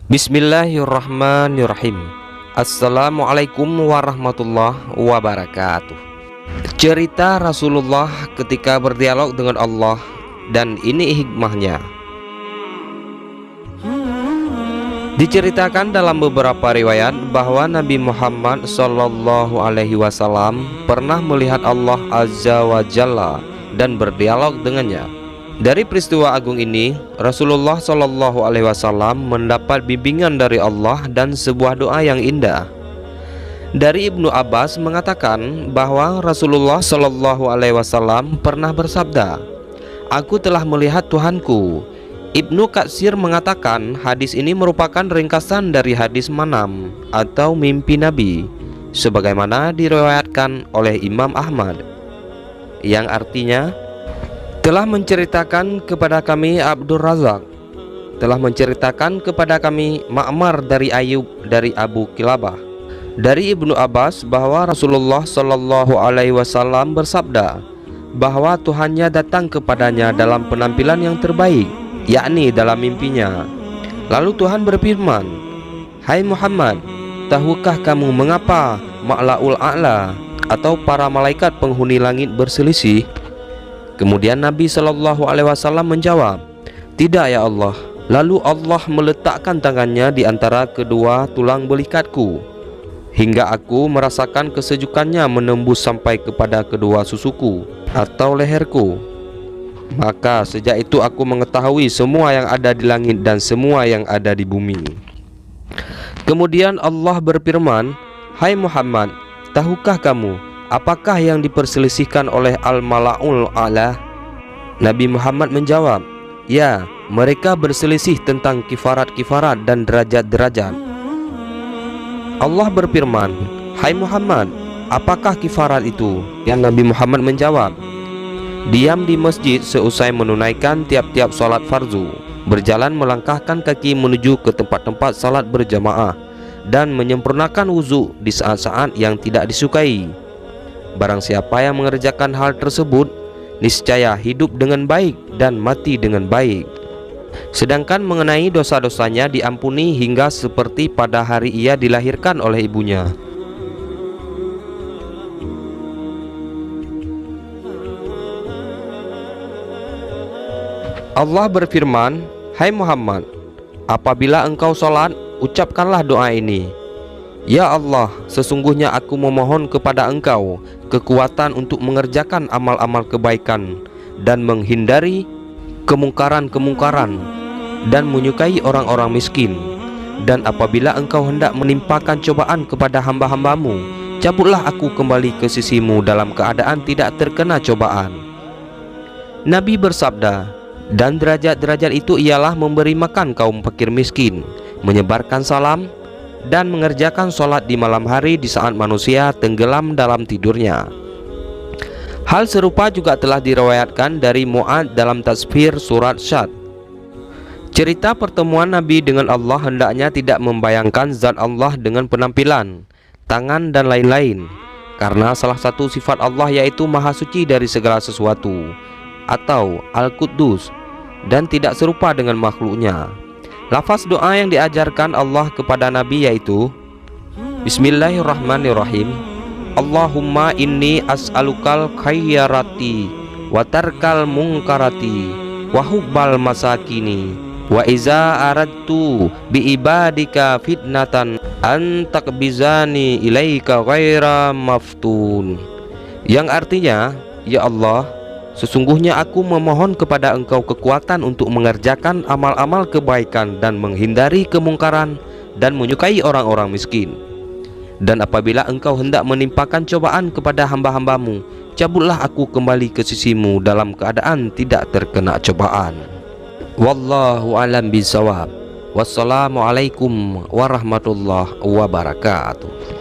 Bismillahirrahmanirrahim. Assalamualaikum warahmatullahi wabarakatuh. Cerita Rasulullah ketika berdialog dengan Allah, dan ini hikmahnya. Diceritakan dalam beberapa riwayat bahwa Nabi Muhammad SAW pernah melihat Allah Azza wa Jalla dan berdialog dengannya. Dari peristiwa agung ini, Rasulullah SAW mendapat bimbingan dari Allah dan sebuah doa yang indah. Dari Ibnu Abbas mengatakan bahwa Rasulullah SAW pernah bersabda, "Aku telah melihat Tuhanku." Ibnu Katsir mengatakan hadis ini merupakan ringkasan dari hadis manam atau mimpi Nabi, sebagaimana diriwayatkan oleh Imam Ahmad, yang artinya, telah menceritakan kepada kami Abdur Razak, telah menceritakan kepada kami Ma'mar dari Ayub dari Abu Kilabah. Dari Ibnu Abbas bahwa Rasulullah SAW bersabda bahwa Tuhannya datang kepadanya dalam penampilan yang terbaik, yakni dalam mimpinya. Lalu Tuhan berfirman, "Hai Muhammad, tahukah kamu mengapa Ma'laul A'la atau para malaikat penghuni langit berselisih?" Kemudian Nabi SAW menjawab, "Tidak ya Allah." Lalu Allah meletakkan tangannya di antara kedua tulang belikatku, hingga aku merasakan kesejukannya menembus sampai kepada kedua susuku atau leherku. Maka sejak itu aku mengetahui semua yang ada di langit dan semua yang ada di bumi. Kemudian Allah berfirman, "Hai Muhammad, tahukah kamu apakah yang diperselisihkan oleh Al-Mala'ul A'la?" Nabi Muhammad menjawab, "Ya, mereka berselisih tentang kifarat-kifarat dan derajat-derajat." Allah berfirman, "Hai Muhammad, apakah kifarat itu?" Yang Nabi Muhammad menjawab, "Diam di masjid seusai menunaikan tiap-tiap salat fardu, berjalan melangkahkan kaki menuju ke tempat-tempat salat berjamaah, dan menyempurnakan wudhu di saat-saat yang tidak disukai. Barang siapa yang mengerjakan hal tersebut, niscaya hidup dengan baik dan mati dengan baik. Sedangkan mengenai dosa-dosanya diampuni hingga seperti pada hari ia dilahirkan oleh ibunya." Allah berfirman, "Hai Muhammad, apabila engkau sholat, ucapkanlah doa ini. Ya Allah, sesungguhnya aku memohon kepada Engkau kekuatan untuk mengerjakan amal-amal kebaikan dan menghindari kemungkaran-kemungkaran dan menyukai orang-orang miskin. Dan apabila Engkau hendak menimpakan cobaan kepada hamba-hambamu, cabutlah aku kembali ke sisimu dalam keadaan tidak terkena cobaan." Nabi bersabda, "Dan derajat-derajat itu ialah memberi makan kaum fakir miskin, menyebarkan salam, dan mengerjakan sholat di malam hari di saat manusia tenggelam dalam tidurnya." Hal serupa juga telah diriwayatkan dari Mu'ad dalam tafsir surat Syad. Cerita pertemuan Nabi dengan Allah hendaknya tidak membayangkan zat Allah dengan penampilan, tangan, dan lain-lain, karena salah satu sifat Allah yaitu Maha Suci dari segala sesuatu atau Al-Quddus, dan tidak serupa dengan makhluknya. Lafaz doa yang diajarkan Allah kepada Nabi yaitu Bismillahirrahmanirrahim. Allahumma inni as'alukal khayyarati wa tarkal munkarati wa hubbal masakini wa iza aradtu bi ibadika fitnatan antakbizani ilaika ghaira maftun. Yang artinya, ya Allah, sesungguhnya aku memohon kepada Engkau kekuatan untuk mengerjakan amal-amal kebaikan dan menghindari kemungkaran dan menyukai orang-orang miskin. Dan apabila Engkau hendak menimpakan cobaan kepada hamba-hambamu, cabutlah aku kembali ke sisimu dalam keadaan tidak terkena cobaan. Wallahu a'lam bishawab. Wassalamualaikum warahmatullahi wabarakatuh.